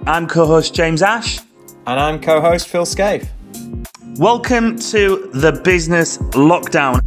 I'm co-host James Ash. And I'm co-host Phil Scaife. Welcome to the Business Lockdown.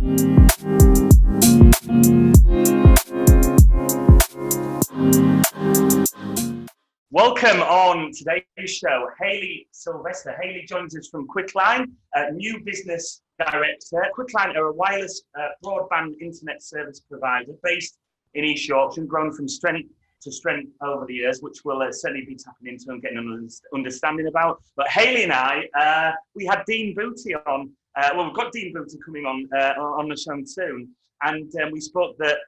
Welcome on today's show, Hayley Sylvester. Hayley joins us from Quickline, new business director. Quickline are a wireless broadband internet service provider based in East Yorkshire and grown from strength to strength over the years, which we'll certainly be tapping into and getting an understanding about. But Hayley and I, we had Dean Booty on. We've got Dean Booty coming on the show soon. And we spoke that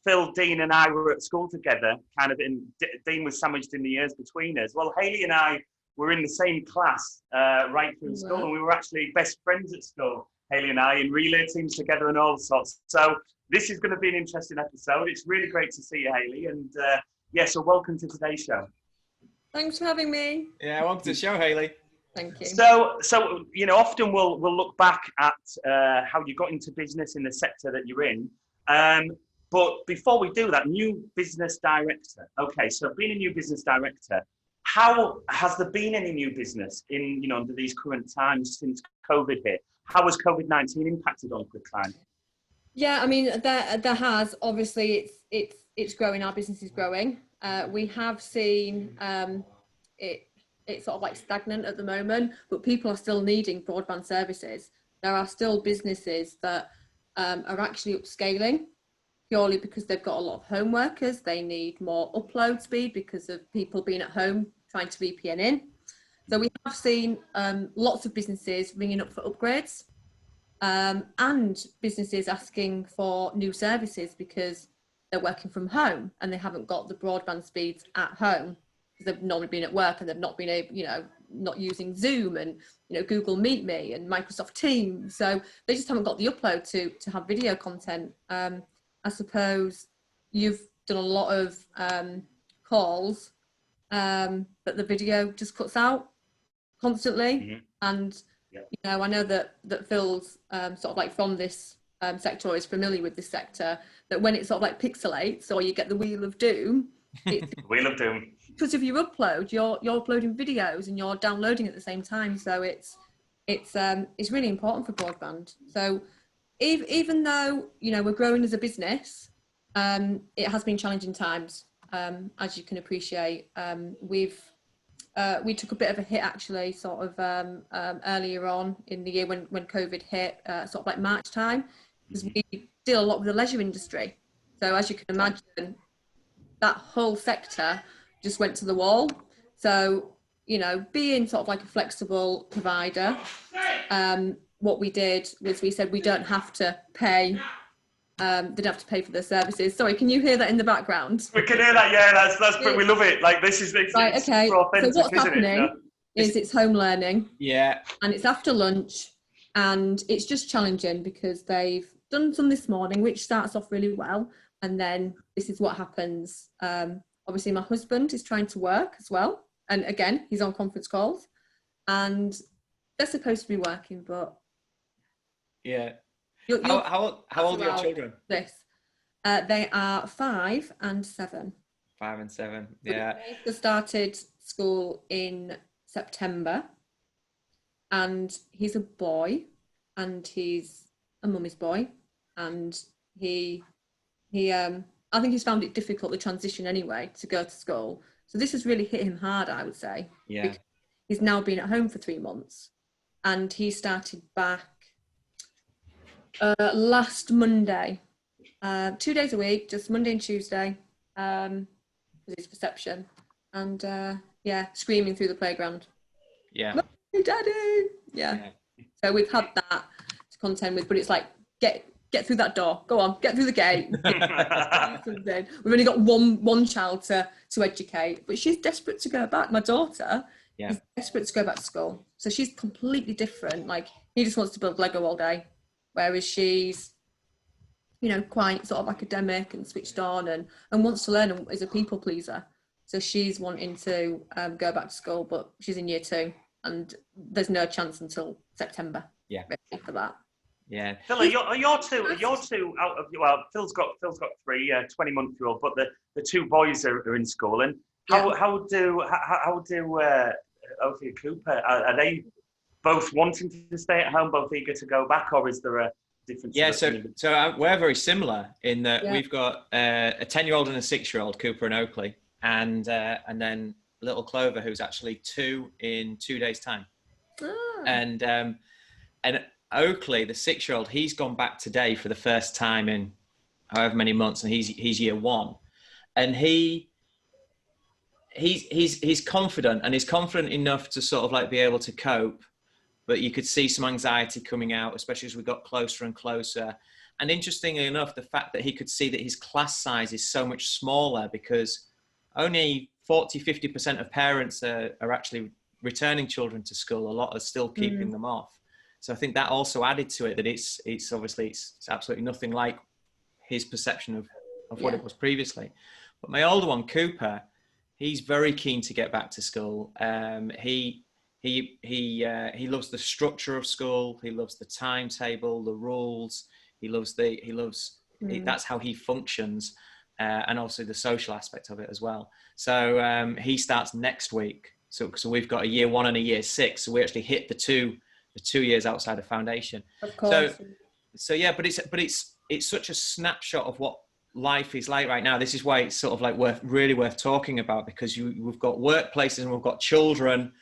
Phil, Dean and I were at school together, Dean was sandwiched in the years between us. Well, Hayley and I were in the same class right through school, and we were actually best friends at school, Hayley and I, in relay teams together and all sorts. So this is going to be an interesting episode. It's really great to see you, Hayley. And so welcome to today's show. Thanks for having me. Yeah, welcome to the show, Hayley. Thank you. So often we'll look back at how you got into business in the sector that you're in. But before we do that, new business director. Okay, so being a new business director, how has there been any new business in under these current times since COVID hit? How has COVID-19 impacted on Quickline? Yeah, I mean there has. Obviously, it's growing. Our business is growing. We have seen it's sort of like stagnant at the moment, but people are still needing broadband services. There are still businesses that are actually upscaling purely because they've got a lot of home workers. They need more upload speed because of people being at home trying to VPN in. So we have seen lots of businesses ringing up for upgrades. And businesses asking for new services because they're working from home and they haven't got the broadband speeds at home because they've normally been at work and they've not been able, not using Zoom and Google Meet Me and Microsoft Teams. So they just haven't got the upload to have video content. I suppose you've done a lot of calls, but the video just cuts out constantly. Mm-hmm. And I know that Phil's sort of like from this sector or is familiar with this sector, that when it sort of like pixelates or you get the wheel of doom, wheel of doom, because if you upload, you're uploading videos and you're downloading at the same time. So it's really important for broadband. So even though we're growing as a business, it has been challenging times, as you can appreciate. We took a bit of a hit actually, sort of earlier on in the year when COVID hit, sort of like March time, because we deal a lot with the leisure industry. So as you can imagine, that whole sector just went to the wall. So, being sort of like a flexible provider, what we did was we said we don't have to pay. They don't have to pay for their services. Sorry, can you hear that in the background? We can hear that. Yeah, that's we love it. Like this is right. Okay. So what's happening is it's home learning. Yeah. And it's after lunch, and it's just challenging because they've done some this morning, which starts off really well, and then this is what happens. Obviously, my husband is trying to work as well, and again, he's on conference calls, and they're supposed to be working, but yeah. How old are your children? They are 5 and 7. 5 and 7, yeah. They started school in September, and he's a boy, and he's a mummy's boy, and he I think he's found it difficult to transition anyway to go to school. So this has really hit him hard, I would say. Yeah. He's now been at home for 3 months, and he started back last Monday, 2 days a week, just Monday and Tuesday, with his reception, and screaming through the playground. Yeah. Mommy, Daddy. Yeah. So we've had that to contend with, but it's like get through that door. Go on, get through the gate. We've only got one child to educate, but she's desperate to go back. My daughter is desperate to go back to school, so she's completely different. Like he just wants to build Lego all day. Whereas she's, quite sort of academic and switched on and wants to learn and is a people pleaser. So she's wanting to go back to school, but she's in year 2 and there's no chance until September. Yeah. For that. Yeah. Phil, are your two out of, well, Phil's got 3 20-month-year-old, but the 2 boys are in school, and How do Opie and Cooper, are they both wanting to stay at home, both eager to go back, or is there a difference? Yeah, so we're very similar in that we've got a 10-year-old and a 6-year-old, Cooper and Oakley, and then little Clover, who's actually 2 in 2 days' time. Oh. And Oakley, the 6-year-old, he's gone back today for the first time in however many months, and he's year 1, and he's confident, and he's confident enough to sort of like be able to cope. But you could see some anxiety coming out, especially as we got closer and closer. And interestingly enough, the fact that he could see that his class size is so much smaller, because only 40-50% of parents are actually returning children to school. A lot are still keeping them off. So I think that also added to it, that it's obviously it's absolutely nothing like his perception of what it was previously. But my older one, Cooper, he's very keen to get back to school. He loves the structure of school. He loves the timetable, the rules. He loves that's how he functions, and also the social aspect of it as well. So he starts next week. So we've got a year 1 and a year 6. So we actually hit the two years outside of foundation. Of course. So yeah, but it's such a snapshot of what life is like right now. This is why it's sort of like really worth talking about, because we've got workplaces and we've got children.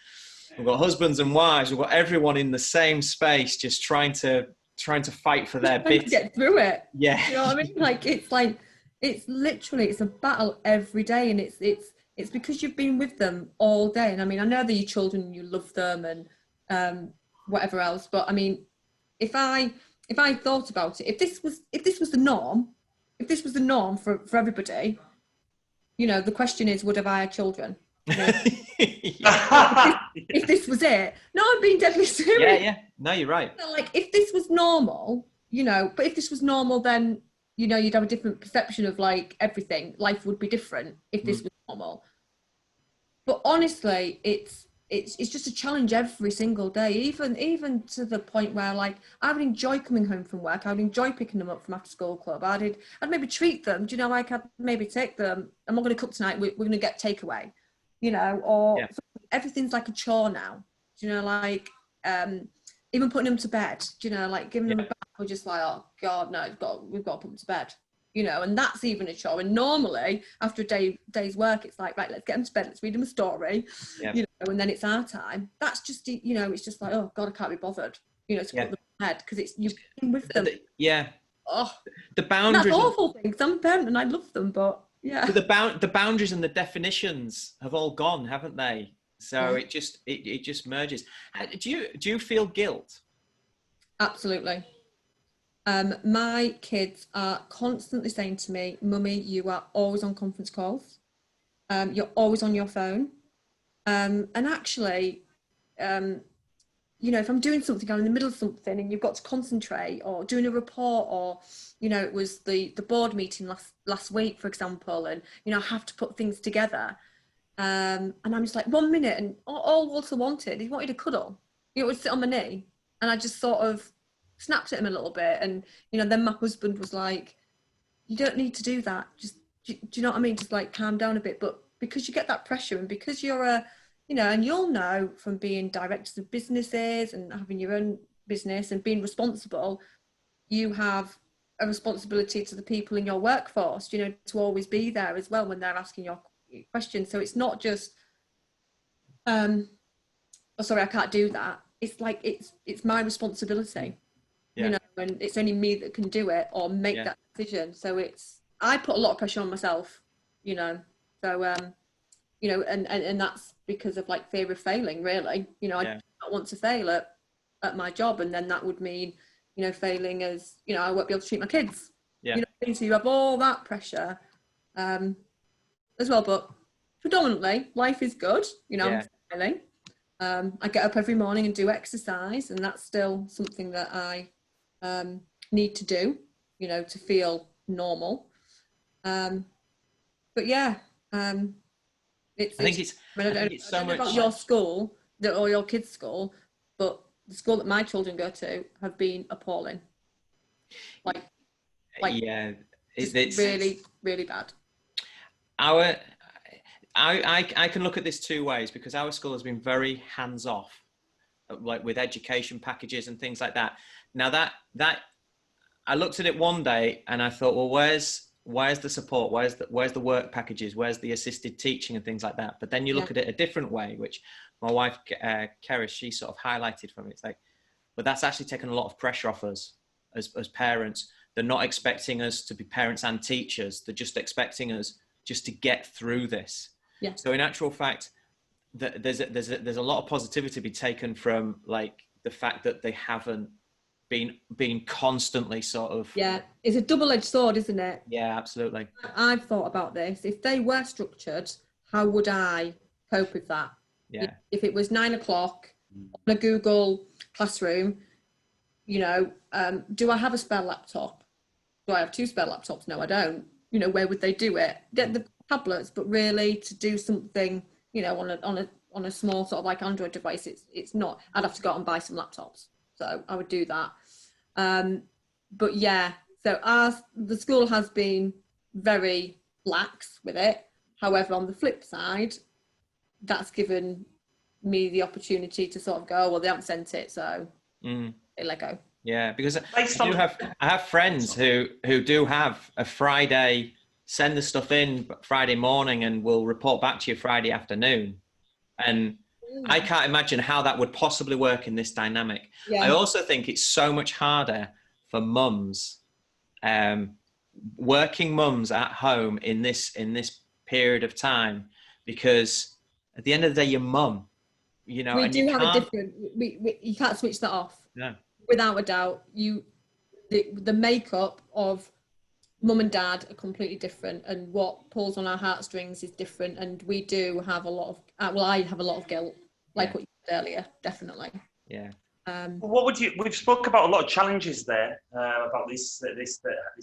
We've got husbands and wives. We've got everyone in the same space, just trying to fight for their bit. To get through it. Yeah. You know what I mean? It's literally a battle every day, and it's because you've been with them all day. And I mean, I know they're your children and you love them and whatever else, but I mean, if I thought about it, if this was the norm for everybody, you know, the question is, would have I had children? You know? if this was it, no, I'm being deadly serious. Yeah. No, you're right. Like, if this was normal, you know, but if this was normal, then, you know, you'd have a different perception of like everything. Life would be different if this was normal. But honestly, it's just a challenge every single day, even to the point where, like, I would enjoy coming home from work. I would enjoy picking them up from after school club. I'd maybe treat them. Do you know, like, I'd maybe take them. I'm not going to cook tonight. We're going to get takeaway. You know, or everything's like a chore now. Do you know, like, even putting them to bed, do you know, like giving them a bath, we're just like, oh God, no, we've got to put them to bed, you know, and that's even a chore. And normally after a day's work, it's like, right, let's get them to bed, let's read them a story, you know, and then it's our time. That's just, you know, it's just like, oh God, I can't be bothered, you know, to put them to bed, because it's you've been with them. Oh, the boundaries. That's awful thing, because I'm a parent and I love them, but the boundaries and the definitions have all gone, haven't they? So it just merges. Do you feel guilt? Absolutely. My kids are constantly saying to me, "Mummy, you are always on conference calls. You're always on your phone." And actually, you know, if I'm doing something, I'm in the middle of something, and you've got to concentrate, or doing a report, or, you know, it was the board meeting last week, for example, and, you know, I have to put things together. And I'm just like, 1 minute, and all Walter wanted, he wanted a cuddle. He would sit on my knee, and I just sort of snapped at him a little bit. And, you know, then my husband was like, you don't need to do that. Just, do you know what I mean? Just like calm down a bit. But because you get that pressure, and because you're you know, and you'll know from being directors of businesses and having your own business and being responsible, you have a responsibility to the people in your workforce, you know, to always be there as well when they're asking your questions. So it's not just, oh, sorry, I can't do that. It's like, it's my responsibility, you know, and it's only me that can do it or make that decision. So I put a lot of pressure on myself, you know, so, you know, and that's because of like fear of failing, really. You know, I don't want to fail at my job, and then that would mean, you know, failing as, you know, I won't be able to treat my kids. You know, so you have all that pressure as well. But predominantly, life is good. You know, I'm smiling. I get up every morning and do exercise, and that's still something that I need to do, you know, to feel normal. But yeah. I think it's so much about your school or your kids' school, but the school that my children go to have been appalling. Like it's really, really bad. I can look at this two ways, because our school has been very hands off, like with education packages and things like that. Now that I looked at it one day and I thought, well, where's the support? Where's the work packages? Where's the assisted teaching and things like that? But then you look at it a different way, which my wife, Keris, she sort of highlighted from it. It's like, but that's actually taken a lot of pressure off us as parents. They're not expecting us to be parents and teachers. They're just expecting us just to get through this. Yeah. So in actual fact, there's a lot of positivity to be taken from like the fact that they haven't been constantly sort of. Yeah, it's a double-edged sword, isn't it? Yeah, absolutely. I've thought about this. If they were structured, how would I cope with that? Yeah. If it was 9 o'clock on a Google Classroom, you know, do I have a spare laptop? Do I have 2 spare laptops? No, I don't. You know, where would they do it? Get the tablets, but really to do something, you know, on a small sort of like Android device, it's not. I'd have to go out and buy some laptops. So I would do that. But yeah, so the school has been very lax with it. However, on the flip side, that's given me the opportunity to sort of go, well, they haven't sent it, so they let go. Yeah, because I have friends who do have a Friday, send the stuff in Friday morning and will report back to you Friday afternoon. And I can't imagine how that would possibly work in this dynamic. Yeah. I also think it's so much harder for mums, working mums at home in this period of time, because at the end of the day, your mum, you know, we do have a different. You can't switch that off. No. Without a doubt, the makeup of mum and dad are completely different, and what pulls on our heartstrings is different. And we do have a lot of, I have a lot of guilt, like what you said earlier, definitely. Yeah. What would you? We've spoke about a lot of challenges there about this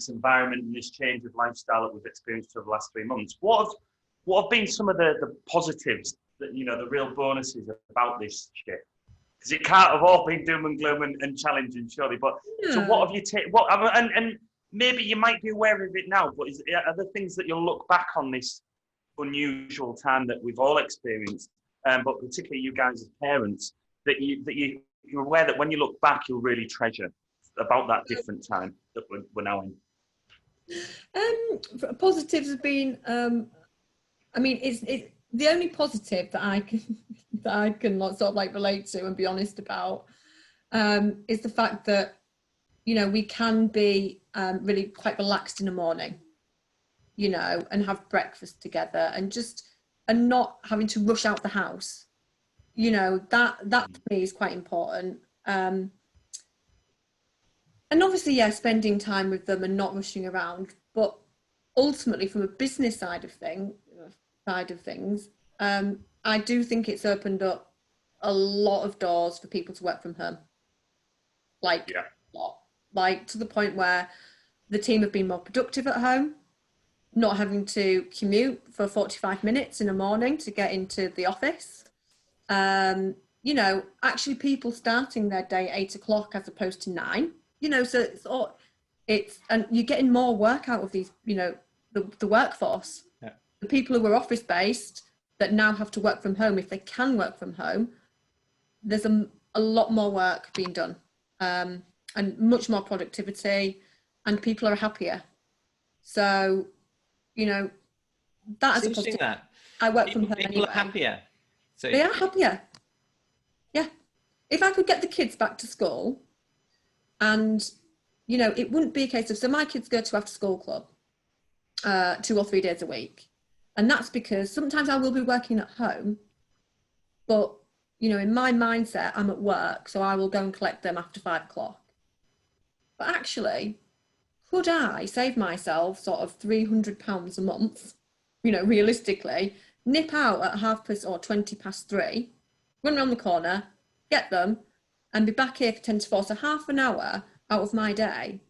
environment and this change of lifestyle that we've experienced over the last 3 months. What have been some of the positives that, you know, the real bonuses about this shift? Because it can't have all been doom and gloom and challenging, surely. But so what have you taken? And maybe you might be aware of it now, but are there things that you'll look back on this unusual time that we've all experienced, but particularly you guys as parents, that you're aware that when you look back, you'll really treasure about that different time that we're now in? Positives have been, I mean, it's the only positive that I can sort of like relate to and be honest about, is the fact that, you know, we can be really quite relaxed in the morning, you know, and have breakfast together and not having to rush out the house. You know, that to me is quite important. And obviously, yeah, spending time with them and not rushing around. But ultimately, from a business side of things, I do think it's opened up a lot of doors for people to work from home. Like, a lot. Like, to the point where the team have been more productive at home, not having to commute for 45 minutes in the morning to get into the office. You know, actually people starting their day at 8 o'clock as opposed to 9, you know, so and you're getting more work out of these, you know, the workforce. Yeah. The people who are office based that now have to work from home, if they can work from home, there's a lot more work being done, and much more productivity, and people are happier. So, you know, that is a positive. That. I work from home People anyway. Are happier. So they are happier. Yeah. If I could get the kids back to school, and, you know, it wouldn't be a case of, so my kids go to after school club 2 or 3 days a week. And that's because sometimes I will be working at home, but, you know, in my mindset, I'm at work, so I will go and collect them after 5 o'clock. But actually, could I save myself sort of £300 a month, you know, realistically, nip out at 3:20, run around the corner, get them, and be back here for 10 to 4, so half an hour out of my day,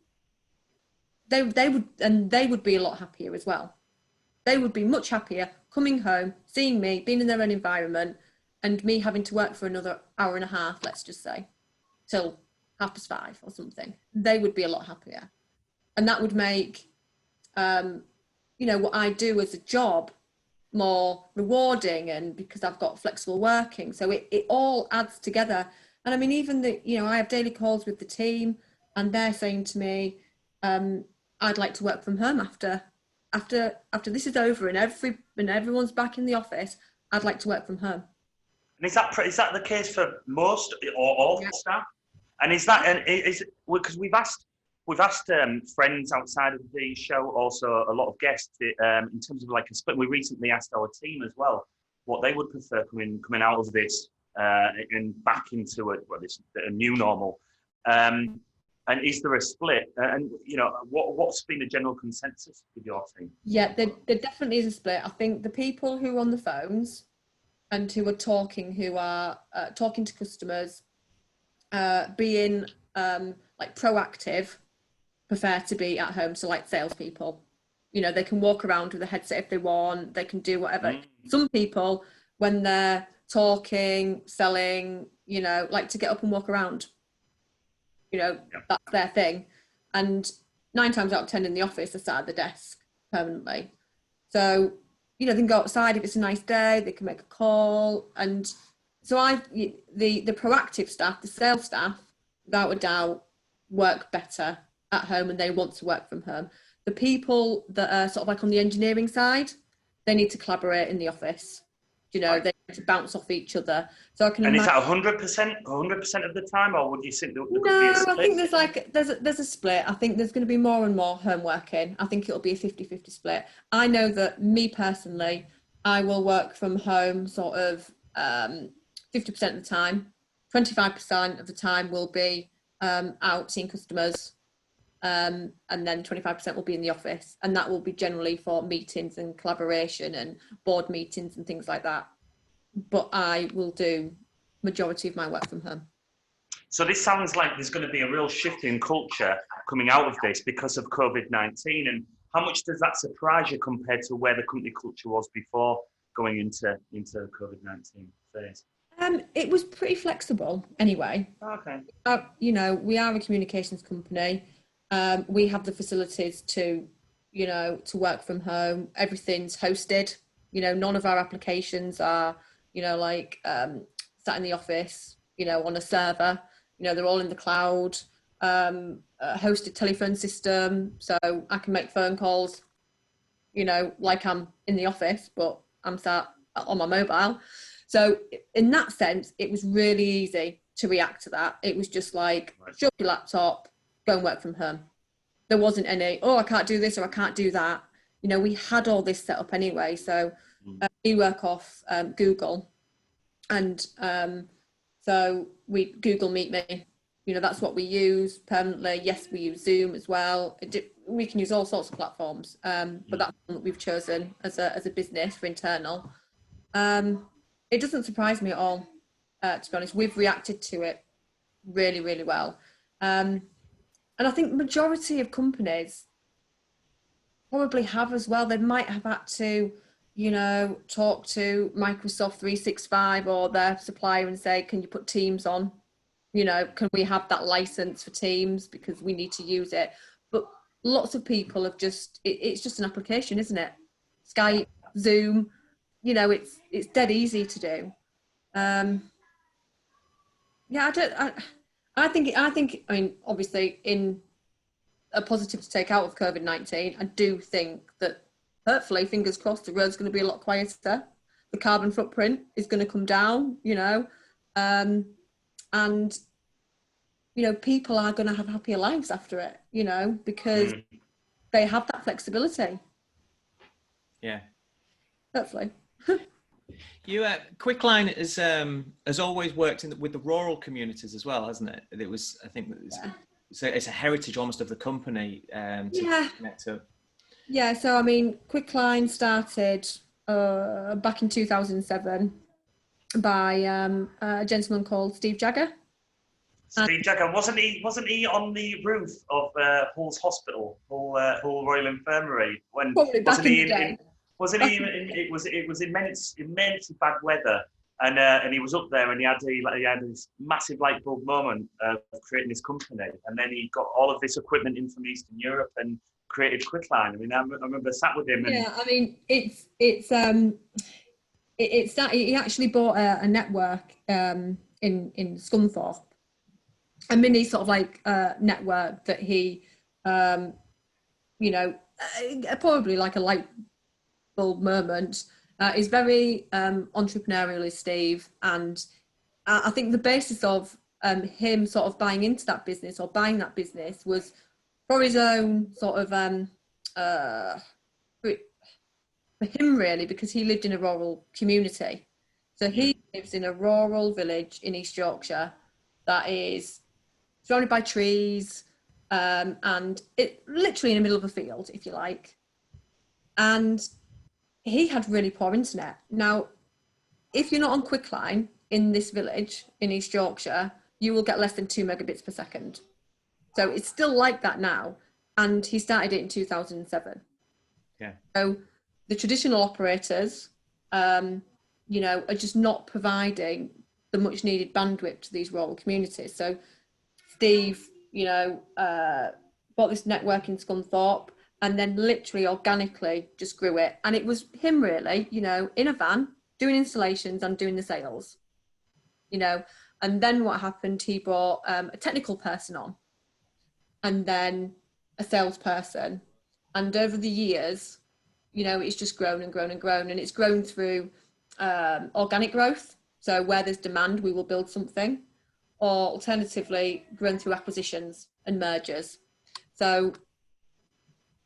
they would be a lot happier as well. They would be much happier coming home, seeing me, being in their own environment, and me having to work for another hour and a half, let's just say, till 5:30 or something. They would be a lot happier. And that would make, you know, what I do as a job more rewarding, and because I've got flexible working. So it all adds together. And I mean, even I have daily calls with the team, and they're saying to me, I'd like to work from home after this is over and everyone's back in the office. I'd like to work from home. And is that the case for most or all staff? And is because we've asked friends outside of the show, also a lot of guests, in terms of like a split. We recently asked our team as well what they would prefer coming out of this and back into a new normal. And is there a split? And what's been the general consensus with your team? Yeah, there definitely is a split. I think the people who are on the phones and who are talking to customers, being like proactive, prefer to be at home. So like salespeople, they can walk around with a headset if they want, they can do whatever. Some people, when they're talking, selling, like to get up and walk around. That's their thing. And 9 times out of 10 in the office, they're sat at the desk permanently. So, they can go outside if it's a nice day, they can make a call. And so the proactive staff, the sales staff, without a doubt, work better at home and they want to work from home. The people that are sort of like on the engineering side, they need to collaborate in the office. They need to bounce off each other. So I can. And is that 100% of the time, or would you think there could be a split? I think there's a split. I think there's going to be more and more home working. I think it'll be a 50-50 split. I know that me personally, I will work from home sort of 50% of the time. 25% of the time will be out seeing customers, and then 25% will be in the office, and that will be generally for meetings and collaboration and board meetings and things like that. But I will do majority of my work from home. So this sounds like there's going to be a real shift in culture coming out of this because of COVID-19. And how much does that surprise you compared to where the company culture was before going into the COVID-19 phase? It was pretty flexible anyway. Okay. We are a communications company. We have the facilities to work from home. Everything's hosted. None of our applications are, sat in the office, on a server. They're all in the cloud, hosted telephone system. So I can make phone calls, like I'm in the office, but I'm sat on my mobile. So in that sense, it was really easy to react to that. It was just like, shut your laptop, go and work from home. There wasn't any, I can't do this or I can't do that. We had all this set up anyway. So we work off Google, and so we Google Meet Me. That's what we use permanently. Yes, we use Zoom as well. We can use all sorts of platforms, but that's one that we've chosen as a business for internal. It doesn't surprise me at all, to be honest. We've reacted to it really, really well. And I think majority of companies probably have as well. They might have had to, talk to Microsoft 365 or their supplier and say, can you put Teams on? Can we have that license for Teams because we need to use it? But lots of people have it's just an application, isn't it? Skype, Zoom, it's dead easy to do. I think, obviously in a positive to take out of COVID-19, I do think that hopefully, fingers crossed, the road's going to be a lot quieter. The carbon footprint is going to come down, and, people are going to have happier lives after it, because they have that flexibility. Yeah. Hopefully. Quickline has always worked with the rural communities as well, hasn't it? It's a heritage almost of the company to connect to. Yeah, so Quickline started back in 2007 by a gentleman called Steve Jagger. Steve Jagger, wasn't he on the roof of Hull's Hospital, Hull Royal Infirmary? Probably back in the day. It was immensely bad weather, and he was up there, and he had this massive light bulb moment of creating this company, and then he got all of this equipment in from Eastern Europe, and created Quickline. I mean, I remember sat with him. And yeah, I mean, it's that he actually bought a network in Scunthorpe, a mini sort of like network that he, you know, probably like a light bulb moment. Is very entrepreneurial, is Steve, and I think the basis of him sort of buying into that business or buying that business was for his own sort of for him really, because he lived in a rural community. So he lives in a rural village in East Yorkshire that is surrounded by trees, and it literally in the middle of a field, if you like. And he had really poor internet. Now, if you're not on Quickline in this village in East Yorkshire, you will get less than 2 megabits per second. So it's still like that now. And he started it in 2007. Yeah. So the traditional operators, you know, are just not providing the much needed bandwidth to these rural communities. So Steve, you know, bought this network in Scunthorpe and then literally organically just grew it. And it was him really, you know, in a van, doing installations and doing the sales, you know. And then what happened, he brought a technical person on and then a salesperson. And over the years, you know, it's just grown and grown and grown. And it's grown through organic growth. So where there's demand, we will build something. Or alternatively, grown through acquisitions and mergers. So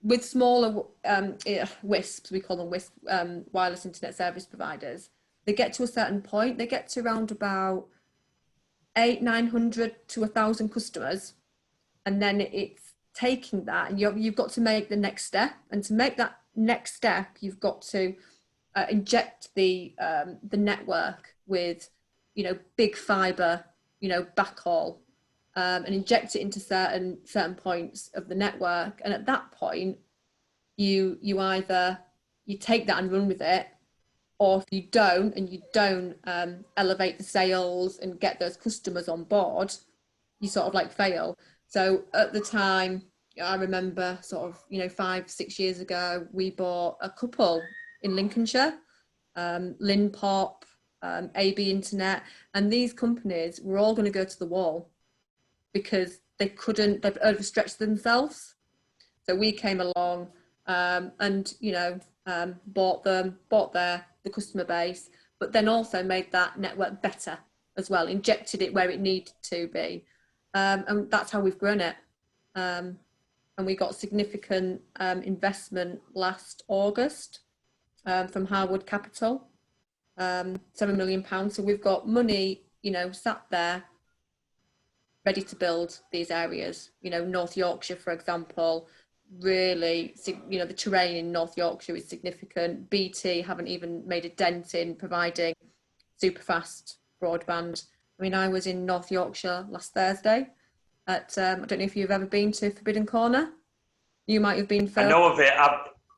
with smaller WISPs, we call them WISP, wireless internet service providers, they get to a certain point, they get to around about 900 to 1,000 customers. And then it's taking that and you've got to make the next step. And to make that next step, you've got to inject the network with, you know, big fiber, you know, backhaul, and inject it into certain points of the network. And at that point, you either you take that and run with it, or if you don't, and you don't elevate the sales and get those customers on board, you sort of like fail. So at the time, I remember sort of, you know, 5-6 years ago, we bought a couple in Lincolnshire, Linpop, AB Internet, and these companies were all going to go to the wall because they've overstretched themselves. So we came along and, you know, bought the customer base, but then also made that network better as well, injected it where it needed to be. And that's how we've grown it. And we got significant investment last August from Harwood Capital, £7 million. So we've got money, you know, sat there ready to build these areas. You know, North Yorkshire, for example, really, you know, the terrain in North Yorkshire is significant. BT haven't even made a dent in providing super fast broadband. I mean, I was in North Yorkshire last Thursday at, I don't know if you've ever been to Forbidden Corner. You might have been, Phil. I know of it.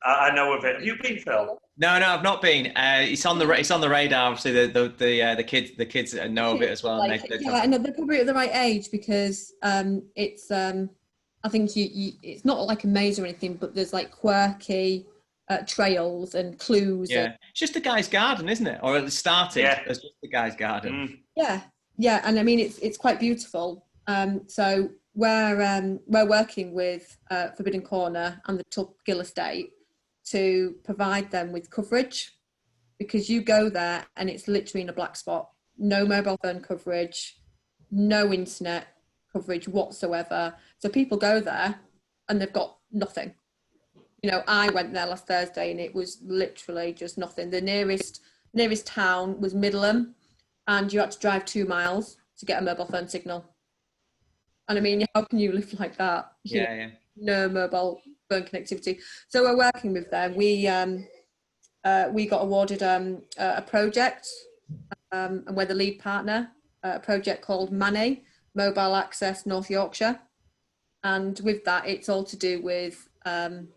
I know of it. Have you been, Phil? No, I've not been. It's on the radar. Obviously, the kids know of it as well. Like, yeah, and they're probably at the right age because it's I think it's not like a maze or anything, but there's like quirky trails and clues. Yeah, it's just the guy's garden, isn't it? Or it started as just the guy's garden. Yeah, and I mean it's quite beautiful. So we're working with Forbidden Corner and the Tulpgill Estate to provide them with coverage, because you go there and it's literally in a black spot. No mobile phone coverage, no internet coverage whatsoever. So people go there and they've got nothing. You know, I went there last Thursday and it was literally just nothing. The nearest town was Middleham, and you had to drive 2 miles to get a mobile phone signal. And I mean, how can you live like that? Yeah. No mobile phone connectivity. So we're working with them. We got awarded a project, and we're the lead partner, a project called MANI, Mobile Access North Yorkshire. And with that, it's all to do with not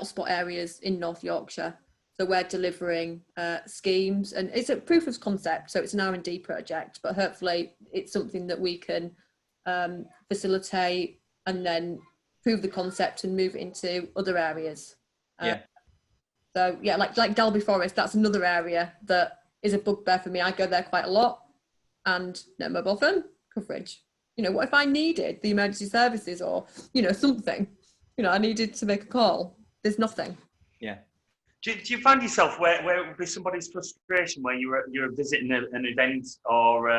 spot areas in North Yorkshire. So we're delivering schemes, and it's a proof of concept. So it's an R&D project, but hopefully it's something that we can facilitate and then prove the concept and move it into other areas. Yeah. So yeah, like Dalby Forest, that's another area that is a bugbear for me. I go there quite a lot, and no mobile phone coverage. You know, what if I needed the emergency services or, you know, something, you know, I needed to make a call? There's nothing. Yeah. Do you find yourself where it would be somebody's frustration where you're visiting an event or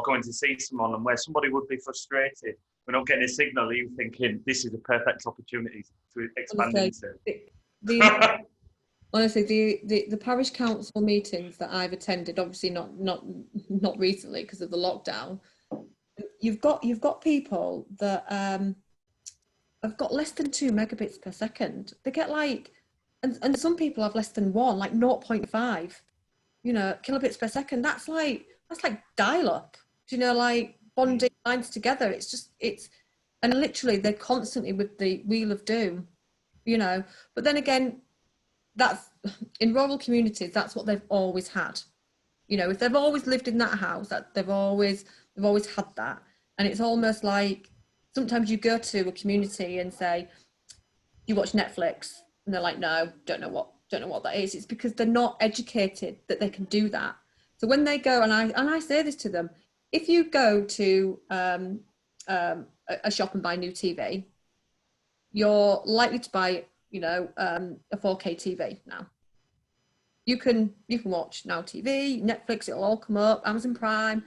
going to see someone, and where somebody would be frustrated, we're not getting a signal, are you thinking this is a perfect opportunity to expand into? Honestly, the parish council meetings that I've attended, obviously not recently because of the lockdown, you've got people that have got less than 2 megabits per second. They get like, and some people have less than 1, like 0.5, you know, kilobits per second. That's like dial up, you know, like bonding lines together. And literally they're constantly with the wheel of doom, you know. But then again, that's in rural communities, that's what they've always had. You know, if they've always lived in that house, that they've always had that. And it's almost like sometimes you go to a community and say, you watch Netflix, and they're like, no, don't know what that is. It's because they're not educated that they can do that. So when they go, and I say this to them, if you go to a shop and buy new TV, you're likely to buy, you know, a 4K TV now. You can watch Now TV, Netflix, it'll all come up, Amazon Prime.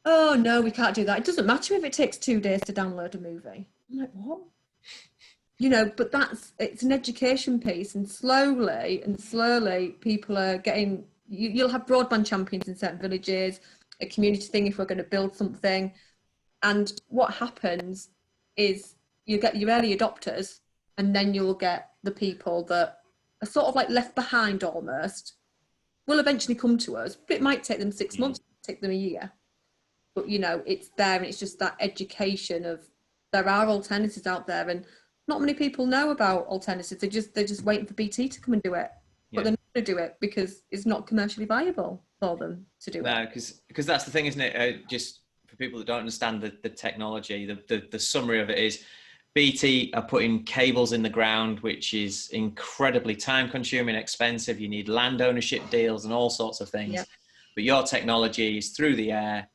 Oh no, we can't do that. It doesn't matter if it takes 2 days to download a movie. I'm like, what? You know, but it's an education piece, and slowly people are getting, you'll have broadband champions in certain villages, a community thing if we're going to build something. And what happens is you get your early adopters, and then you'll get the people that are sort of like left behind almost, will eventually come to us, but it might take them 6 months, take them a year. But, you know, it's there, and it's just that education of there are alternatives out there, and not many people know about alternatives. They're just waiting for BT to come and do it, but they're not going to do it because it's not commercially viable for them to do it. No, because that's the thing, isn't it? Just for people that don't understand the technology, the summary of it is BT are putting cables in the ground, which is incredibly time consuming, expensive. You need land ownership deals and all sorts of things. Yeah. But your technology is through the air,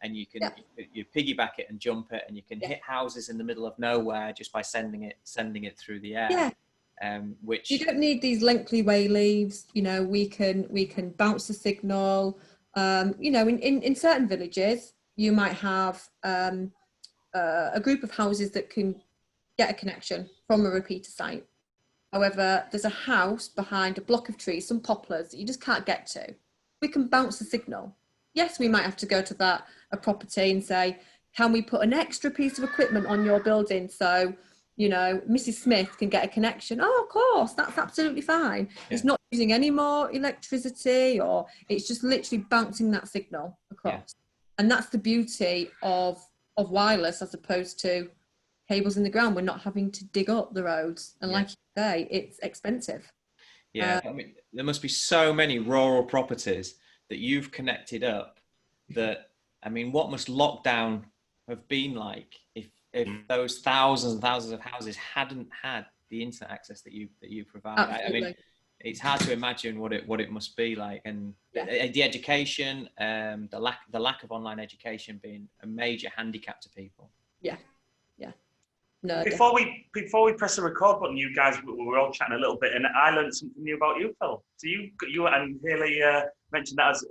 and you can you piggyback it and jump it, and you can hit houses in the middle of nowhere just by sending it through the air. Which you don't need these lengthy wayleaves. You know, we can bounce the signal. You know, in certain villages, you might have a group of houses that can get a connection from a repeater site. However, there's a house behind a block of trees, some poplars that you just can't get to. We can bounce the signal. Yes, we might have to go to a property and say, can we put an extra piece of equipment on your building so, you know, Mrs. Smith can get a connection? Oh, of course, that's absolutely fine. Yeah. It's not using any more electricity, or it's just literally bouncing that signal across. Yeah. And that's the beauty of wireless as opposed to cables in the ground. We're not having to dig up the roads. And like you say, it's expensive. Yeah, I mean, there must be so many rural properties that you've connected up that, I mean, what must lockdown have been like if those thousands and thousands of houses hadn't had the internet access that you provide? I mean, it's hard to imagine what it must be like, and the education, the lack of online education being a major handicap to people. Yeah. No, before we press the record button, you guys, we were all chatting a little bit, and I learned something new about you, Phil. So you and Hayley mentioned that as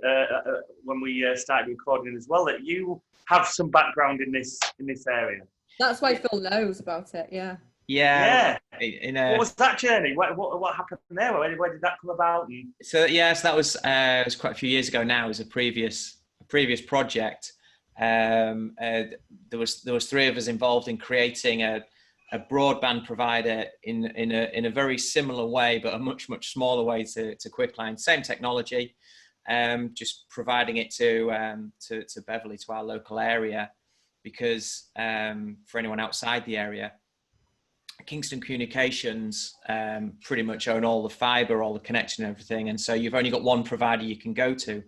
when we started recording as well, that you have some background in this area. That's why Phil knows about it. Yeah. Yeah. What was that journey? What happened there? Where did that come about? So that was it was quite a few years ago now. It was a previous project. There was 3 of us involved in creating a broadband provider in a very similar way, but a much smaller way to Quickline. Same technology, just providing it to Beverley, to our local area, because for anyone outside the area, Kingston Communications pretty much own all the fibre, all the connection and everything, and so you've only got one provider you can go to.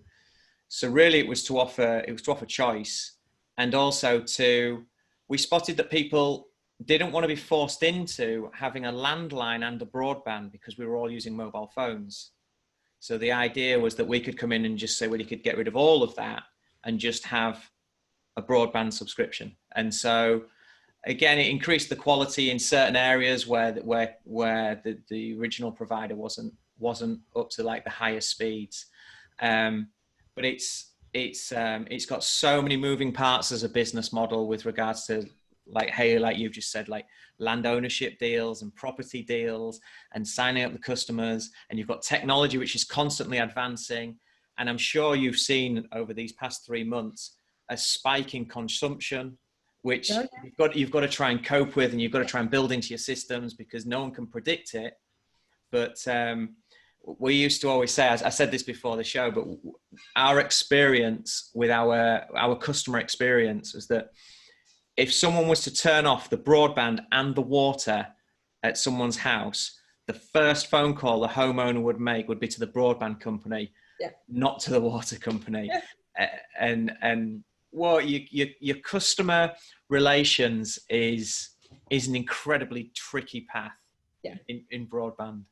So really it was to offer choice, and also we spotted that people didn't want to be forced into having a landline and a broadband because we were all using mobile phones. So the idea was that we could come in and just say, well, you could get rid of all of that and just have a broadband subscription. And so again, it increased the quality in certain areas where the original provider wasn't up to like the highest speeds. But it's got so many moving parts as a business model with regards to, like Hayley, like you've just said, like land ownership deals and property deals and signing up the customers, and you've got technology which is constantly advancing. And I'm sure you've seen over these past 3 months a spike in consumption, which you've got to try and cope with, and you've got to try and build into your systems because no one can predict it. But we used to always say, I said this before the show, but our experience with our customer experience was that if someone was to turn off the broadband and the water at someone's house, the first phone call the homeowner would make would be to the broadband company, not to the water company. And well, your customer relations is an incredibly tricky path in broadband.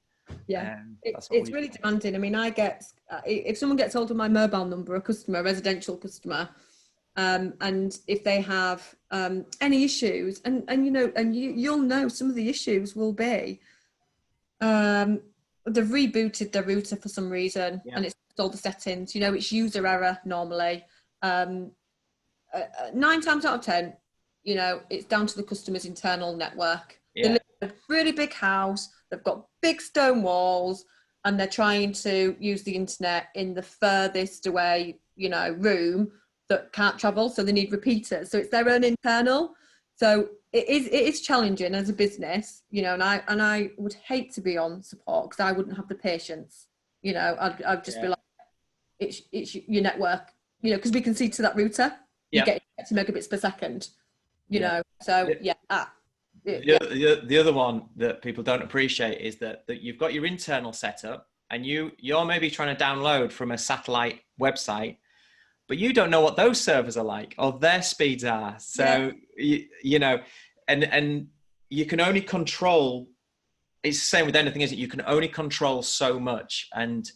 It's really demanding. I mean, I get, if someone gets hold of my mobile number, a customer, a residential customer, and if they have any issues, and you'll know some of the issues will be they've rebooted their router for some reason, and it's all the settings. It's user error normally. 9 times out of 10, it's down to the customer's internal network. They live in a really big house. They've got big stone walls, and they're trying to use the internet in the furthest away, room that can't travel. So they need repeaters. So it's their own internal. So it is challenging as a business, and I would hate to be on support because I wouldn't have the patience. I'd just be like, it's your network, because we can see to that router. You get 2 megabits per second, So The other one that people don't appreciate is that you've got your internal setup, and you're maybe trying to download from a satellite website, but you don't know what those servers are like or their speeds are. So and you can only control. It's the same with anything, isn't it? You can only control so much, and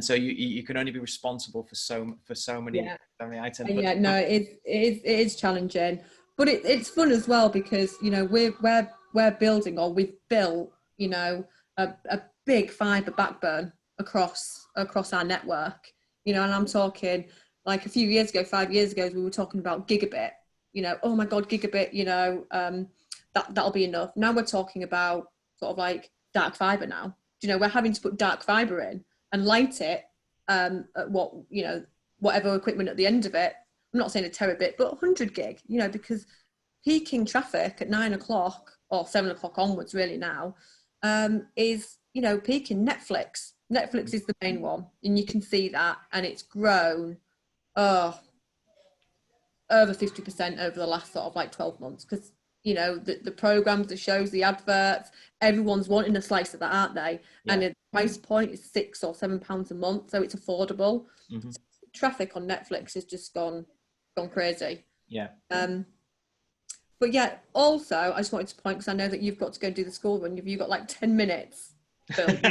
so you can only be responsible for so many items. It is challenging. But it's fun as well because, we're building, or we've built, a big fibre backbone across our network, and I'm talking like a few years ago, 5 years ago, we were talking about gigabit, oh my God, gigabit, that'll be enough. Now we're talking about sort of like dark fibre now. We're having to put dark fibre in and light it at whatever equipment at the end of it. I'm not saying a terabit, but 100 gig, because peaking traffic at 9 o'clock or 7 o'clock onwards really now is, peaking Netflix. Netflix is the main one, and you can see that, and it's grown over 50% over the last sort of like 12 months because, the programs, the shows, the adverts, everyone's wanting a slice of that, aren't they? Yeah. And the price point is £6 or £7 a month, so it's affordable. Mm-hmm. So traffic on Netflix has just gone crazy. Yeah. But yeah, also I just wanted to point, because I know that you've got to go and do the school run. Have you got like 10 minutes? Can't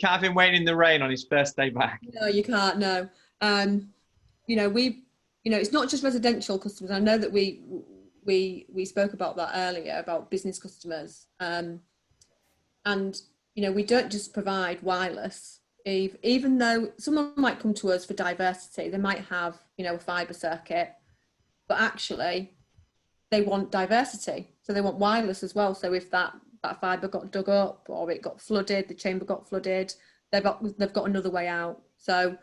have him waiting in the rain on his first day back. No, you can't. No. It's not just residential customers. I know that we spoke about that earlier about business customers. And we don't just provide wireless. Even though someone might come to us for diversity, they might have, a fibre circuit, but actually they want diversity. So they want wireless as well. So if that fibre got dug up or it got flooded, the chamber got flooded, they've got another way out. So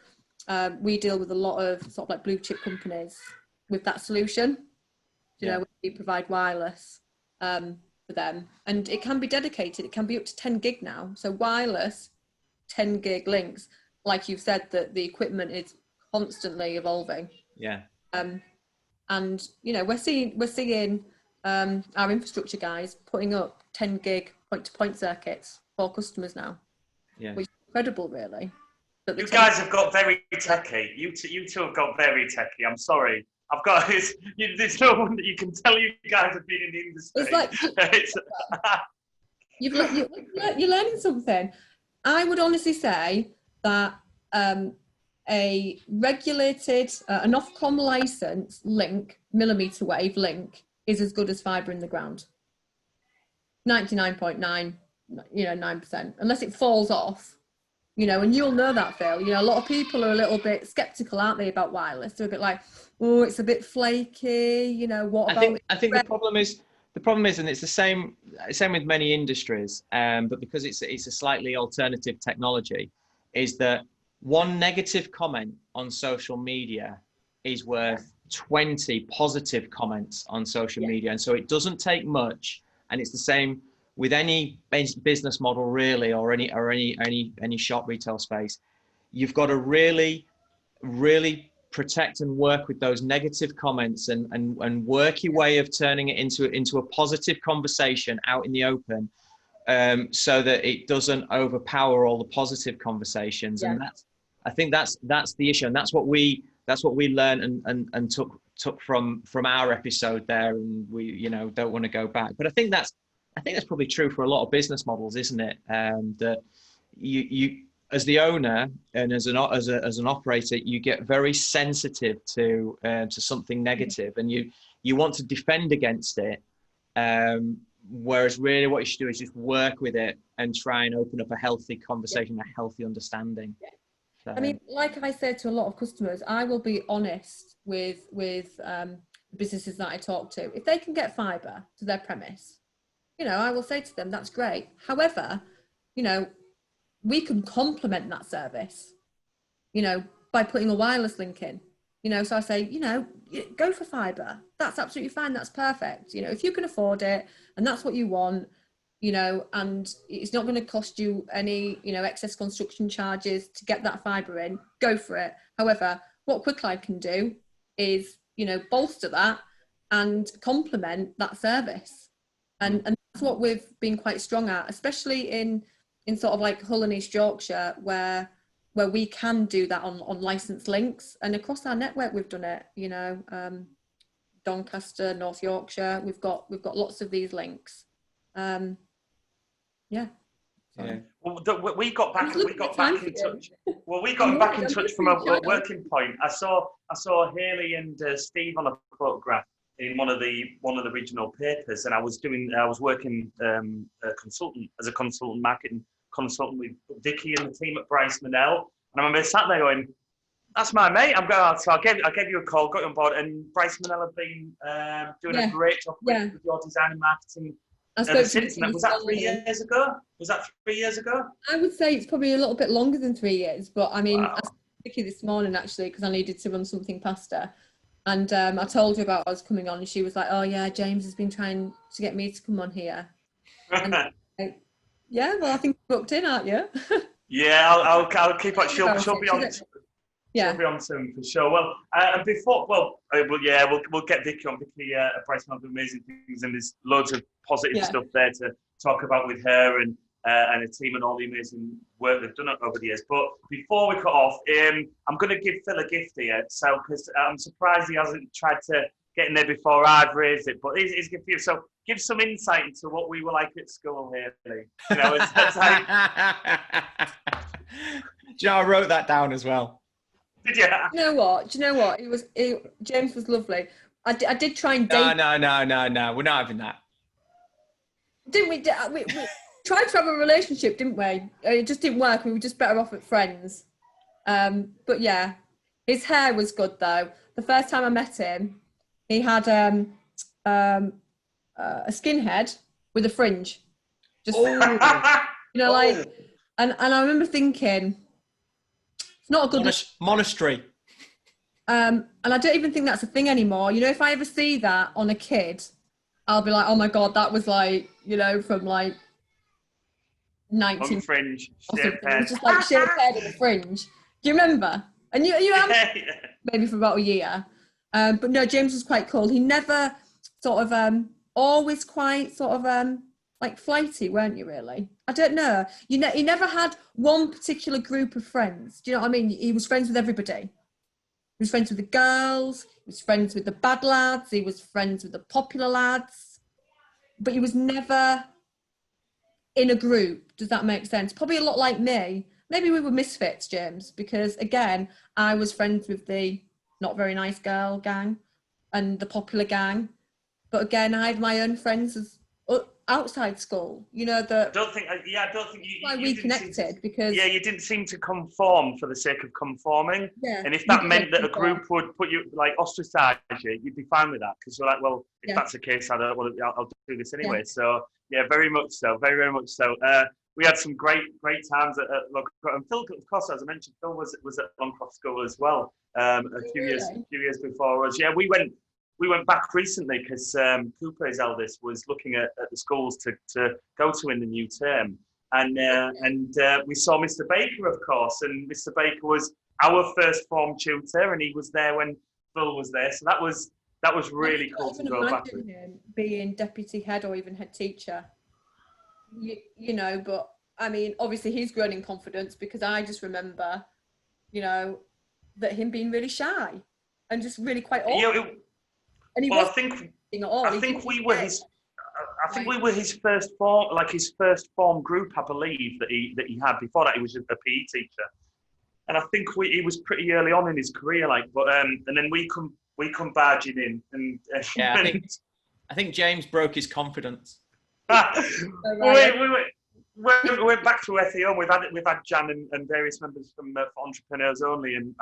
we deal with a lot of sort of like blue chip companies with that solution. We provide wireless for them, and it can be dedicated. It can be up to 10 gig now. So wireless, 10 gig links, like you've said, that the equipment is constantly evolving. Yeah. And we're seeing our infrastructure guys putting up 10 gig point-to-point circuits for customers now. Yeah. Which is incredible, really. You guys have got very techie. You two have got very techie. I'm sorry. There's no one that you can tell you guys have been in the industry. It's like you're learning something. I would honestly say that a regulated, an Ofcom license link, millimetre wave link, is as good as fibre in the ground. 99.9, 9%, unless it falls off. And you'll know that, Phil. A lot of people are a little bit sceptical, aren't they, about wireless? They're a bit like, oh, it's a bit flaky. What about? I think the problem is, and it's the same with many industries, but because it's a slightly alternative technology, is that one negative comment on social media is worth 20 positive comments on social media, and so it doesn't take much. And it's the same with any business model, really, or any shop retail space. You've got to really, really protect and work with those negative comments and work your way of turning it into a positive conversation out in the open, so that it doesn't overpower all the positive conversations. Yeah. And I think that's the issue, and that's what we learned and took from our episode there, and we don't want to go back. But I think that's probably true for a lot of business models, isn't it? That you as the owner and as an operator, you get very sensitive to something negative, and you want to defend against it. Whereas really what you should do is just work with it and try and open up a healthy conversation, a healthy understanding. Yeah. So, I mean, like I said to a lot of customers, I will be honest with businesses that I talk to. If they can get fibre to their premise, I will say to them, that's great. However, we can complement that service, by putting a wireless link in, so I say, go for fibre. That's absolutely fine. That's perfect. If you can afford it and that's what you want, and it's not going to cost you any, excess construction charges to get that fibre in, go for it. However, what Quickline can do is, bolster that and complement that service. And that's what we've been quite strong at, especially in sort of like Hull and East Yorkshire, where we can do that on licensed links, and across our network we've done it. Doncaster, North Yorkshire, we've got lots of these links. Yeah. Well, we got back in touch. Well, we got back in touch from a working point. I saw Hayley and Steve on a photograph in one of the regional papers, and I was working as a marketing consultant with Vicky and the team at Bryce Manell, and I remember sat there going, "That's my mate." So I gave you a call, got you on board, and Bryce Manell have been doing a great job with your design and marketing. Since that, was that 3 years ago? Was that 3 years ago? I would say it's probably a little bit longer than 3 years, but I mean, wow. I spoke to Vicky this morning actually because I needed to run something past her. And I told her about I was coming on, and she was like, "Oh yeah, James has been trying to get me to come on here." And yeah, well, I think you're booked in, aren't you? Yeah, I'll keep on. She'll be on. Yeah, she'll be on soon for sure. Well, and before, we'll get Vicky on. Vicky Bryce will do amazing things, and there's loads of positive stuff there to talk about with her and a team and all the amazing work they've done over the years. But before we cut off, I'm going to give Phil a gift here, so because I'm surprised he hasn't tried to get in there before I've raised it. But he's a gift for you. So give some insight into what we were like at school here. It's like... I wrote that down as well. Did you? Do you know what? James was lovely. I did try and date. No. We're not having that. Didn't we? We tried to have a relationship, didn't we? It just didn't work. We were just better off at friends. But yeah, his hair was good though. The first time I met him, he had a skinhead with a fringe. Just like, and I remember thinking, it's not a good monastery. And I don't even think that's a thing anymore. If I ever see that on a kid, I'll be like, oh my God, that was like, from like 19 fringe, shaved head. It was just like shaved head and a fringe. Do you remember? And you maybe for about a year. But no, James was quite cool. He never sort of always quite sort of like flighty, weren't you really? I don't know. He never had one particular group of friends. Do you know what I mean? He was friends with everybody. He was friends with the girls, he was friends with the bad lads, he was friends with the popular lads, but he was never in a group. Does that make sense? Probably a lot like me. Maybe we were misfits, James, because again, I was friends with the not very nice girl gang and the popular gang. But again, I had my own friends as outside school. You know, I don't think you. Why we connected because you didn't seem to conform for the sake of conforming. Yeah, and if that meant that a group would put you like ostracize you, you'd be fine with that because you're like, well, if that's the case, I'll do this anyway. Yeah. So yeah, very much so, very much so. We had some great times at Longcroft. And Phil, of course, as I mentioned, Phil was at Longcroft School as well. A few years before us. Yeah, we went back recently because Cooper, his eldest, was looking at the schools to go to in the new term. And we saw Mr. Baker, of course, and Mr. Baker was our first form tutor, and he was there when Phil was there. So that was really cool to go back with. Him being deputy head or even head teacher, you know, but I mean, obviously he's grown in confidence because I just remember, you know, that him being really shy and just really quite awkward. And he I think we were his first form, like his first form group, I believe, that he had. Before that, he was a PE teacher, and I think he was pretty early on in his career, like. But and then we come barging in, and I think James broke his confidence. We went back to FEO. We've had Jan and various members from Entrepreneurs Only, and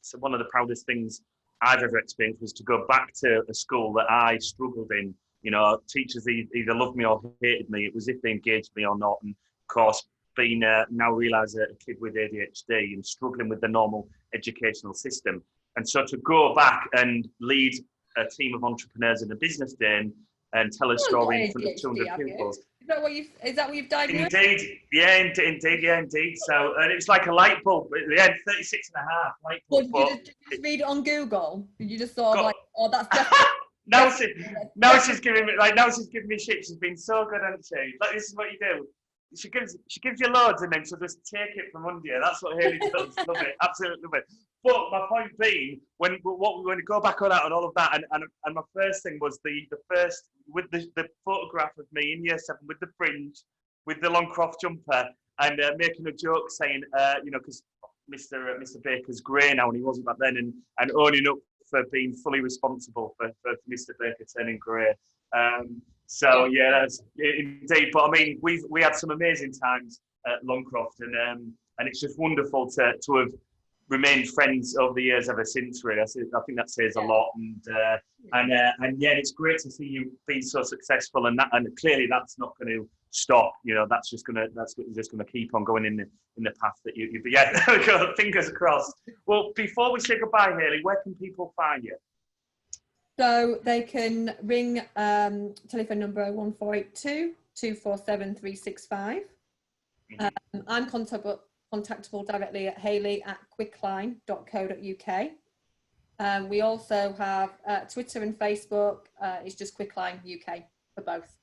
so one of the proudest things I've ever experienced was to go back to a school that I struggled in. You know, teachers either loved me or hated me. It was if they engaged me or not. And of course, being now realise a kid with ADHD and struggling with the normal educational system. And so to go back and lead a team of entrepreneurs in a business day and tell a story in front of 200 pupils. Is that what you've diagnosed? Indeed. So, and it was like a light bulb. Yeah, 36 and a half light bulb. Did you just read it on Google? Did you just sort of like, oh, that's definitely... now she's giving me shit. She's been so good, hasn't she? Like, this is what you do. She gives you loads and then she'll just take it from under you. That's what Hayley does. Love it. Absolutely love it. But my point being, when we go back on that and all of that, and my first thing was the first with the photograph of me in year 7 with the fringe, with the Longcroft jumper, and making a joke saying, you know, because Mr. Baker's grey now and he wasn't back then, and owning up for being fully responsible for Mr. Baker turning grey. So yeah, that's indeed. But I mean, we had some amazing times at Longcroft, and it's just wonderful to have remained friends over the years ever since. Really, I think that says a lot, and yeah, it's great to see you being so successful, and clearly that's not going to stop. You know, that's just gonna keep on going in the path that you. But yeah, there we go. Fingers crossed. Well, before we say goodbye, Hayley, where can people find you? So they can ring telephone number 1482 247 365. I'm contactable directly at hayley@quickline.co.uk. We also have Twitter and Facebook. It's just Quickline UK for both.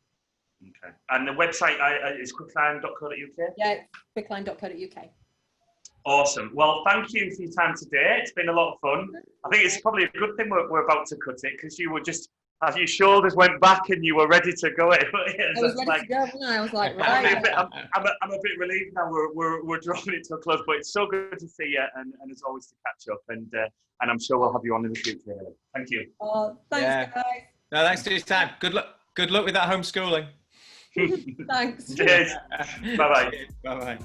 Okay. And the website is quickline.co.uk? Yeah, quickline.co.uk. Awesome. Well, thank you for your time today. It's been a lot of fun. I think it's probably a good thing we're about to cut it because you were just, as your shoulders went back and you were ready to go. I was ready to go, wasn't I? I was like, right. I'm a bit relieved now we're drawing it to a close, but it's so good to see you and as always to catch up, and I'm sure we'll have you on in the future. Thank you. Oh, thanks, guys. No, thanks for your time. Good luck with that homeschooling. Thanks. Cheers. Bye-bye. Bye-bye.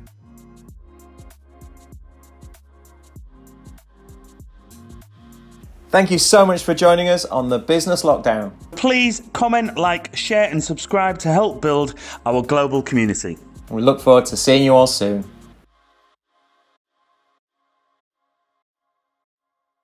Thank you so much for joining us on the Business Lockdown. Please comment, like, share and subscribe to help build our global community. We look forward to seeing you all soon.